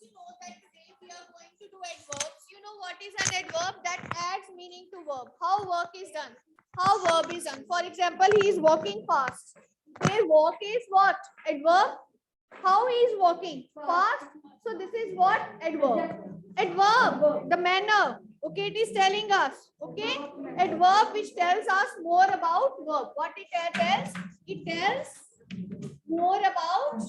you know that today we are going to do adverbs. You know what is an adverb? That adds meaning to verb. How work is done. How verb is done. For example, he is walking fast. Their walk is what? Adverb. How he is walking? Fast. So this is what? Adverb. Adverb. The manner. Okay, it is telling us. Okay. Adverb which tells us more about verb. What it tells? It tells more about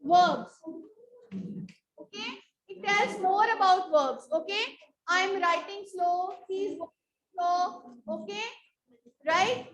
verbs. Okay, it tells more about verbs. Okay, I'm writing slow, he's slow. Okay, right?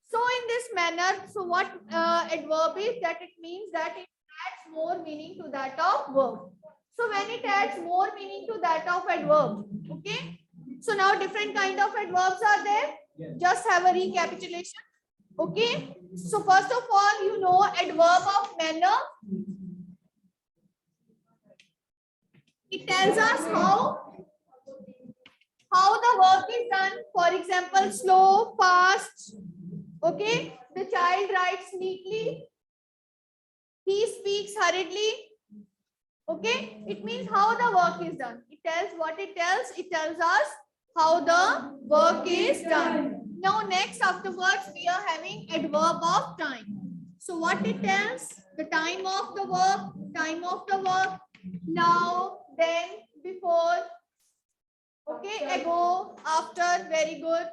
So in this manner, so what adverb is that? It means that it adds more meaning to that of verb. So when it adds more meaning to that of adverb, okay, so now different kind of adverbs are there. Just have a recapitulation. Okay, so first of all, you know adverb of manner. It tells us how the work is done. For example, slow, fast. Okay, the child writes neatly. He speaks hurriedly. Okay, it means how the work is done. It tells what it tells. It tells us how the work is done. Now, next afterwards, we are having adverb of time. So, what it tells? The time of the work, time of the work, now, then, before, okay, ago, after, very good.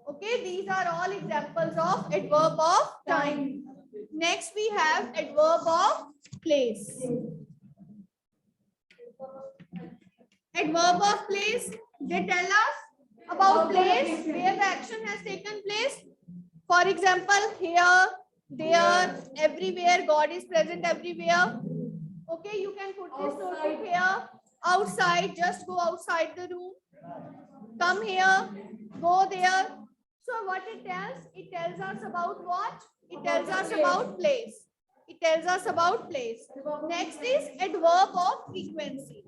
Okay, these are all examples of adverb of time. Next, we have adverb of place. Adverb of place, they tell us about place, where the action has taken place. For example, here, there, everywhere, God is present everywhere. Okay, you can put this notebook here. Outside, just go outside the room. Come here, go there. So what it tells us about what? It tells us about place. It tells us about place. Next is adverb of frequency.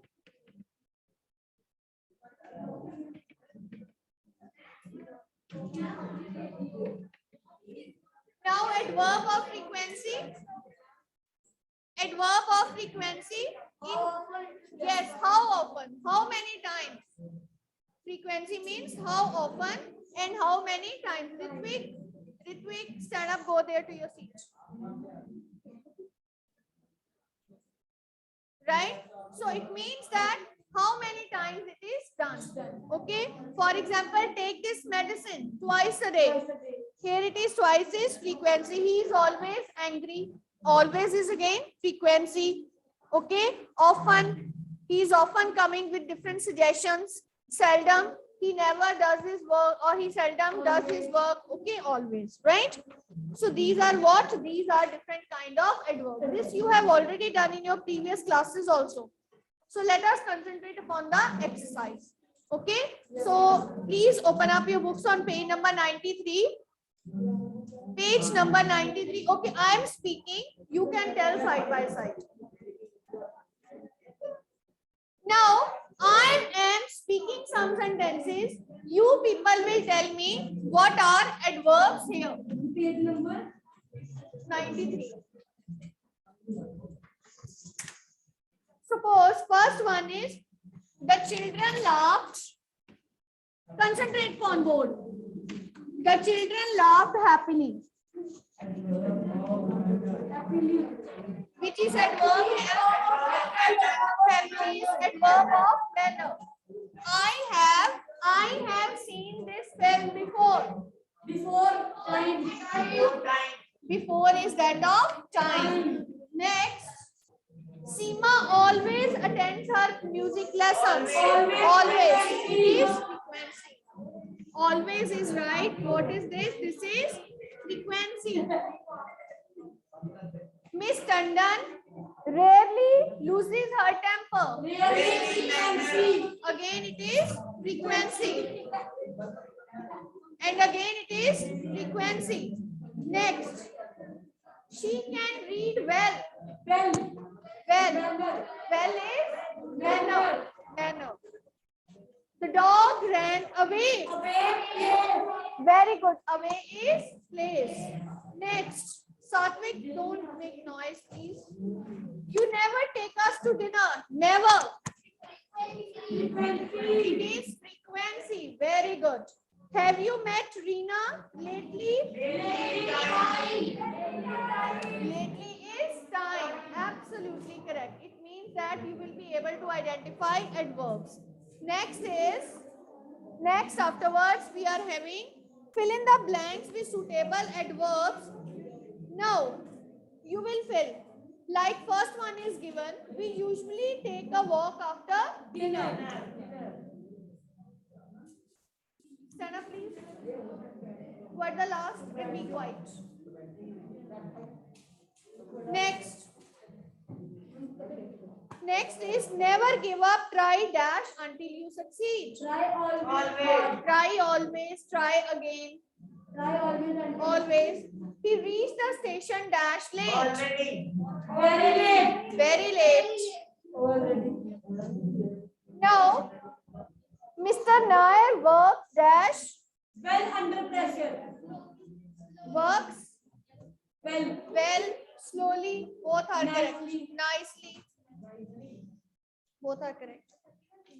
Now adverb of frequency. Adverb of frequency. Yes, how often? How many times? Frequency means how often and how many times. Ritvik, stand up, go there to your seat. Right? So it means that how many times it is done. Okay? For example, take this medicine twice a day. Here it is twice is frequency. He is always angry. Always is again frequency. Okay? Often. He is often coming with different suggestions. Seldom. He never does his work or he seldom does his work. Okay? Always. Right? So these are what? These are different kind of adverbs. This you have already done in your previous classes also. So let us concentrate upon the exercise. Okay? So please open up your books on page number 93. Page number 93. Okay, I am speaking. You can tell side by side. Now, I am speaking some sentences. You people will tell me what are adverbs here. Page number 93. Suppose first one is the children laughed. Concentrate on board. The children laughed happily. Which is adverb here? Happily is adverb of manner. I have seen this film before. Before time. Before is that of time. Next. Seema always attends her music lessons. Always. It is frequency. Always is right. What is this? This is frequency. Miss Tandon rarely loses her temper. Again it is frequency. And again it is frequency. Next. She can read well. Well is manner. The dog ran away. Very good. Away is place. Next. Satvik, don't make noise, please. You never take us to dinner. Never. It is frequency. Very good. Have you met Reena lately? Lately is time. Absolutely correct. It means that you will be able to identify adverbs. Next afterwards we are having fill in the blanks with suitable adverbs. Now you will fill. Like first one is given. We usually take a walk after dinner. Stand up, please. What the last and be quiet. Next is never give up, try dash until you succeed. Try always. Try always, try again. Try always. Always. He reached the station dash late. Already. Very late. Very late. Already. Now, Mr. Nair works dash. Well under pressure. Works Well. slowly. Both are correct. Nicely. Nicely. Both are correct.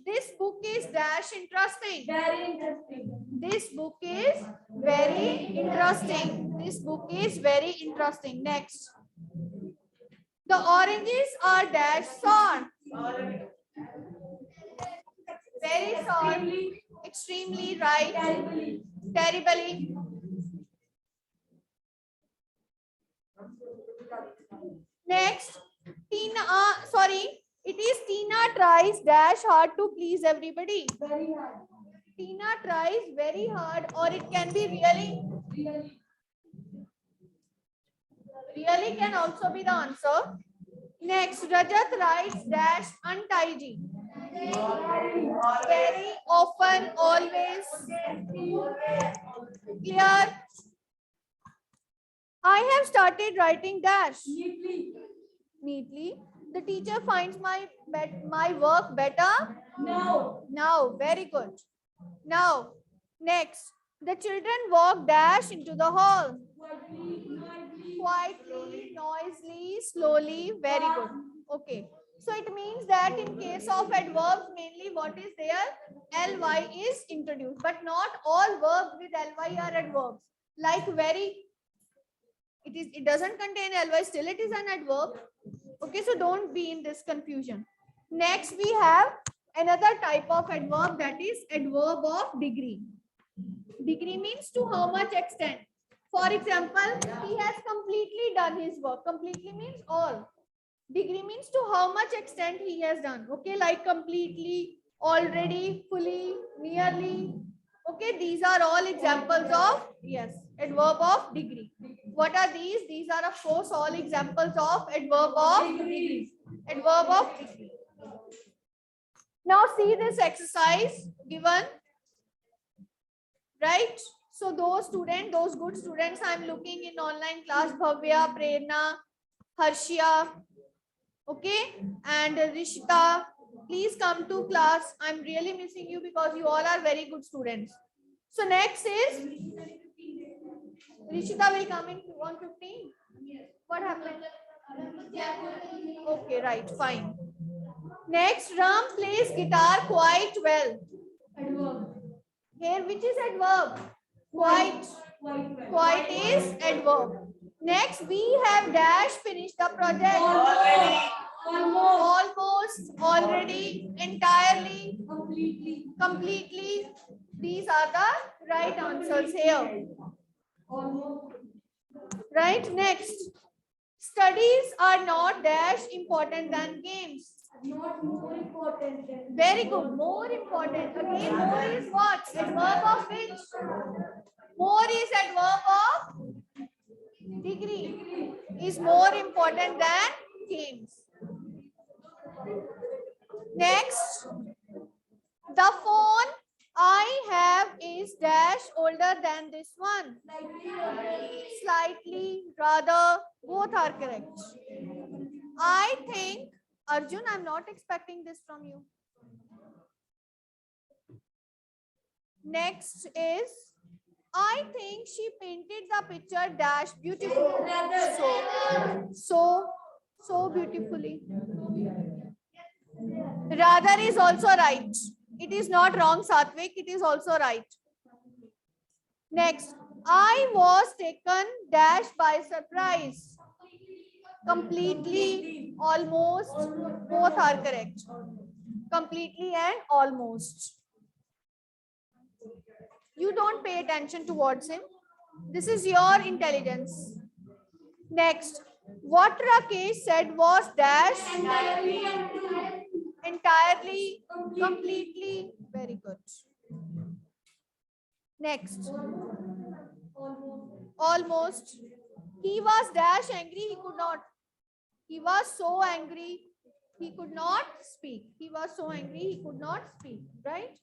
This book is dash interesting. Very interesting. This book is very interesting. This book is very interesting. Next. The oranges are dash sour. Very sour. Extremely right. Terribly. Next. It is Tina tries dash hard to please everybody. Very hard. Tina tries very hard, or it can be really. Really can also be the answer. Next, Rajat writes dash untidy. Very often, always. Clear. I have started writing dash. Neatly. The teacher finds my work better. No. Now, very good. Now, next, the children walk dash into the hall. Quietly, noisily, slowly. Very good. Okay. So it means that in case of adverbs, mainly what is there? Ly is introduced, but not all verbs with ly are adverbs. Like very, it doesn't contain ly, still it is an adverb. Okay, so don't be in this confusion. Next, we have another type of adverb, that is adverb of degree. Degree means to how much extent. For example, he has completely done his work. Completely means all. Degree means to how much extent he has done. Okay, like completely, already, fully, nearly. Okay, these are all examples of, yes, adverb of degree. What are these? These are of course all examples of adverb of degree. Adverb of degree. Now see this exercise given, right? So those good students I'm looking in online class, Bhavya, Prerna, Harshia, okay, and Rishita, please come to class. I'm really missing you because you all are very good students. So next is Rishita will come in 1:15. What happened? Okay, right, fine. Next, Ram plays guitar quite well. Adverb. Here, which is adverb? Quite. Quite is adverb. Next, we have dash finished the project. Almost, already, entirely, completely. These are the right answers here. Right, next. Studies are not dash important than games. Not more important than. Very good. More important. Again, more is what? Adverb of which? More is adverb of degree. Is more important than games. Next, the phone I have is dash older than this one. Slightly, rather, both are correct. I think, Arjun, I'm not expecting this from you. Next is I think she painted the picture dash beautifully. So beautifully. Rather is also right. It is not wrong, Satvik. It is also right. Next, I was taken dash by surprise. Completely, almost, both are correct. Completely and almost. You don't pay attention towards him. This is your intelligence. Next, what Rakesh said was dash entirely, completely. Very good. Next, almost. He was dash angry, he could not. He was so angry, he could not speak. He was so angry, he could not speak, right?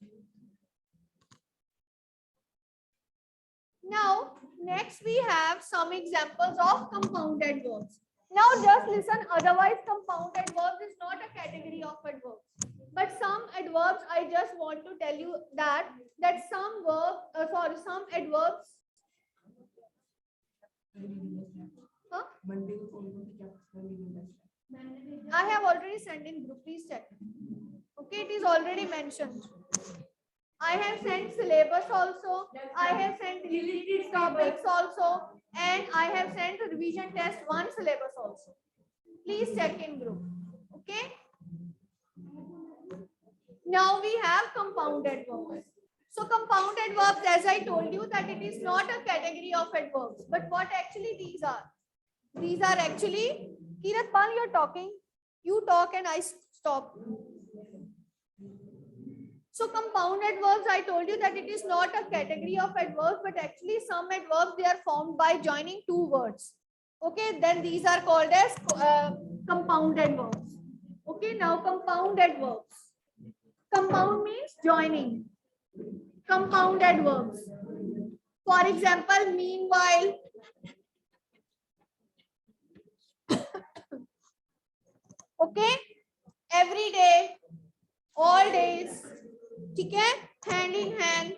Now, next we have some examples of compounded verbs. Now, just listen, otherwise compounded verbs is not a category of adverbs. But some adverbs, I just want to tell you that some some adverbs. Huh? I have already sent in group, please check. Okay, it is already mentioned. I have sent syllabus also. I have sent deleted topics also. And I have sent revision test 1 syllabus also. Please check in group. Okay. Now we have compounded verbs. So compounded verbs, as I told you, that it is not a category of adverbs. But what actually these are? These are actually, Kiratpal, you're talking. You talk and I stop. So compounded verbs, I told you that it is not a category of adverbs, but actually some adverbs, they are formed by joining two words. Okay, then these are called as compounded verbs. Okay, now compounded verbs. Compound means joining. Compounded verbs. For example, meanwhile. Okay, every day, all days. ठीक है, hand in hand.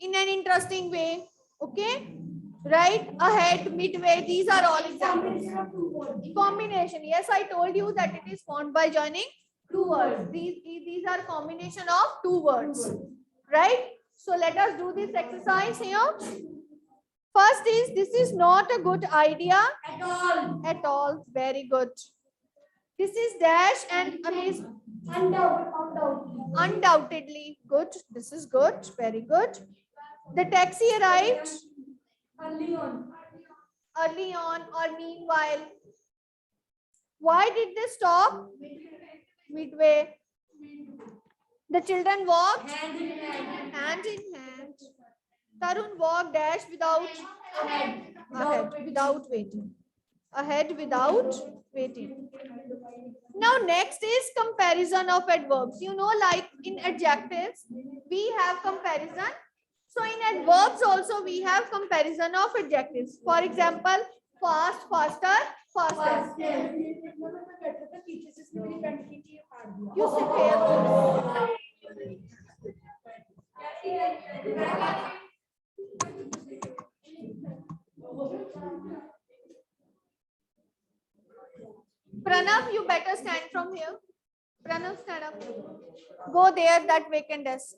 In an interesting way. Okay, right, ahead, midway, these are all examples. Combination, yes, I told you that it is formed by joining two words. These are combination of two words, right? So let us do this exercise here. First is, this is not a good idea at all. Very good. This is dash and amazing. Undoubtedly good. This is good. Very good. The taxi arrived early on or meanwhile. Why did they stop? Midway. The children walked hand in hand. Tarun walked dash without ahead, without waiting. Ahead without waiting. Now next is comparison of adverbs. You know, like in adjectives, we have comparison. So in adverbs also we have comparison of adjectives. For example, fast, faster, faster. You sit here. Pranav, you better stand from here. Pranav, stand up. Go there, that vacant desk.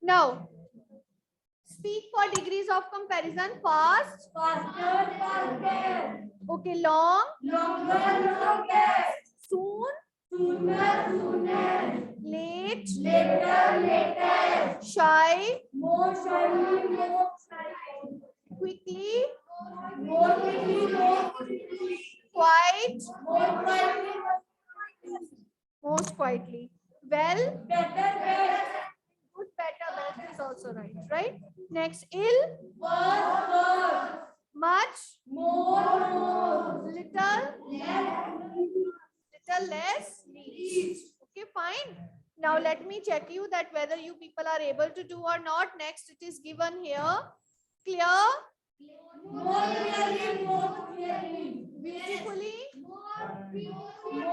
Now, speak for degrees of comparison. Fast. Faster, faster. Okay, long. Longer, longer. Soon. Sooner, sooner. Late. Later, later. Shy. More shyly, more shyly. Quickly. More quickly, more quickly. Quiet. More quietly. Most quietly. Well. Better, better. Good, better, best is also right. Right? Next, ill. Worse, worse. Much. More, more. Little. Little less. Least. Okay, fine. Now let me check you that whether you people are able to do or not. Next, it is given here. Clear. More clearly, more clearly. Beautifully. More beautifully.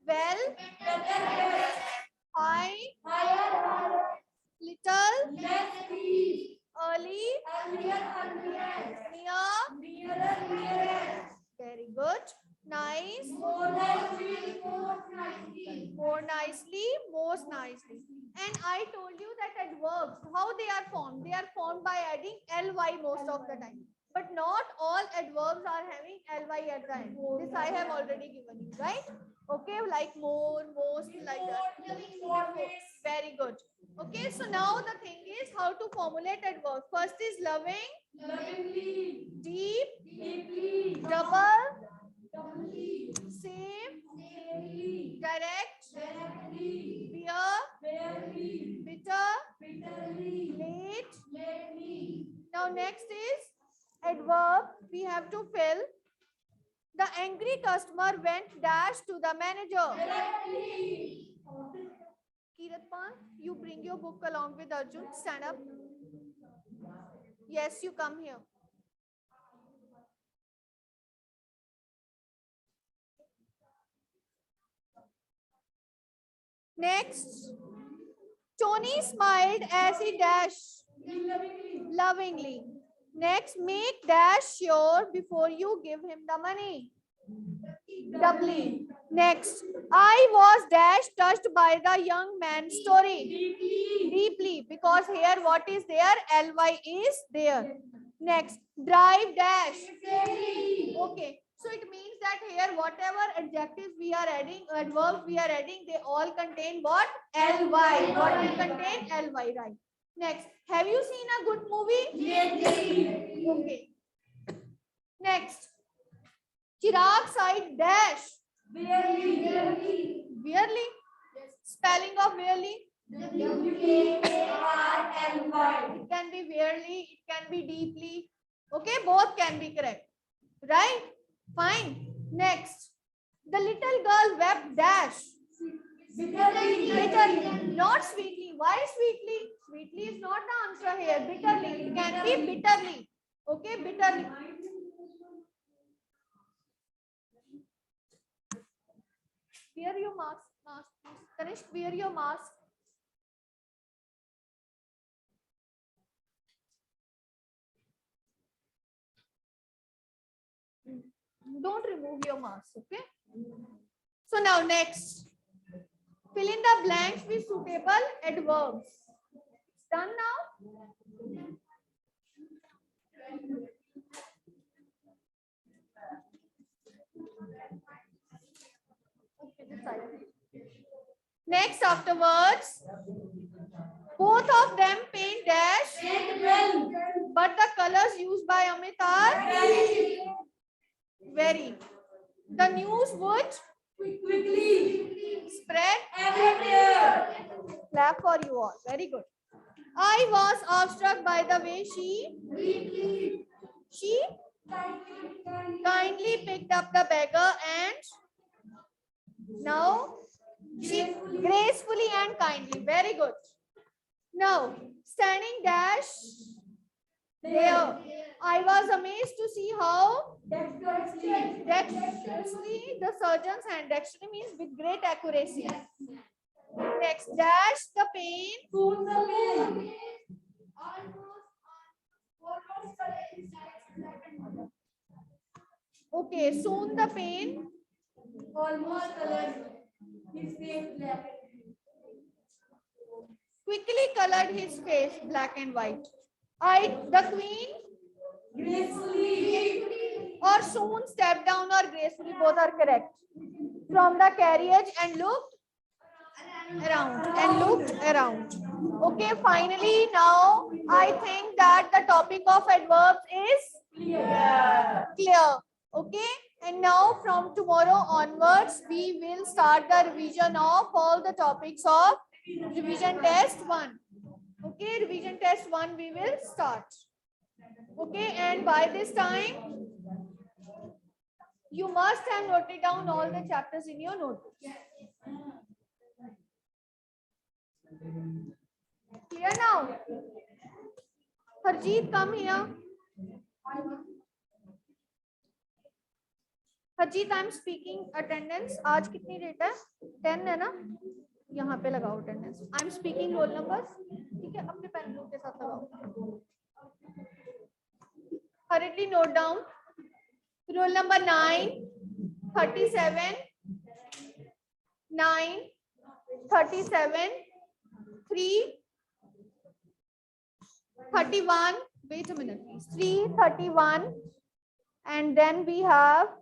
well, better, high, higher, little, less trees, early, earlier, near. nearer. Very good. Nice. More nicely, more nicely. More nicely, most nicely. And I told you that adverbs, how they are formed? They are formed by adding ly most of the time. But not all adverbs are having ly at the end. This I have already given you, right? Okay, like more, most, like that. Before. Very good. Okay, so now the thing is how to formulate adverbs. First is loving, Lovingly, deep, deeply, double, doubly, same, safely, direct, directly, beer, barely, bitter, bitterly, late. lately. Now next is adverb. We have to fill. The angry customer went dash to the manager. Directly. Kiratpan, you bring your book along with Arjun. Stand up. Yes, you come here. Next, Tony smiled as he dashed Lovingly. lovingly. Next, make dash sure before you give him the money. Doubly. Next, I was dash touched by the young man's story. Deeply. Deeply, because here what is there? Ly is there. Next, drive dash. Safely. Okay, so it means that here whatever adjectives we are adding, adverbs we are adding, they all contain what? Ly. What will contain? Ly, right? Next, have you seen a good movie? Lately. Okay. Next, Chirag side dash. Barely. Weirdly. Spelling of weirdly. W-A-R-L-Y. It can be weirdly, it can be deeply. Okay, both can be correct. Right? Fine. Next. The little girl wept dash. Bitterly. Not sweetly. Why sweetly? Sweetly is not the answer here. Bitterly. It can be bitterly. Okay, bitterly. Wear your mask. Tanishq, wear your mask. Don't remove your mask, okay? So now next. Fill in the blanks with suitable adverbs. It's done now? Okay, this side. Next, afterwards, both of them paint dash, Well. but the colors used by Amit are vary. The news would Quickly. spread. Everywhere. Clap for you all. Very good. I was awestruck by the way she kindly picked up the beggar and now she gracefully and kindly. Very good. Now, standing dash there. I was amazed to see how dexterously the surgeon's hand. Dexterity means with great accuracy. Next, dash the pain. Soon the pain. Okay, soon the pain. Almost colored his face black. Quickly colored his face black and white. The queen Gracefully. or soon stepped down or gracefully, both are correct, from the carriage and looked around. Okay, finally now I think that the topic of adverbs is clear. Okay, and now from tomorrow onwards we will start the revision of all the topics of revision test 1. Okay, revision test 1 we will start. Okay, and by this time you must have noted down all the chapters in your notebook. Clear now? Harjeet, come here. Ajit, I am speaking attendance आज कितनी date है? 10 है ना, यहाँ पे लगाओ attendance. I am speaking roll numbers, ठीक है, अपने पेन के साथ लगाओ। हरिडली note down. Roll number 9, 37, 9, 37, 3, 31. Wait a minute, please. 3, 31, and then we have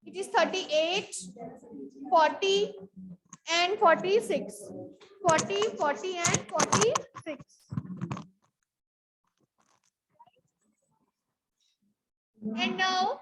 it is 38, 40, and 46. 40, 40, and 46. And now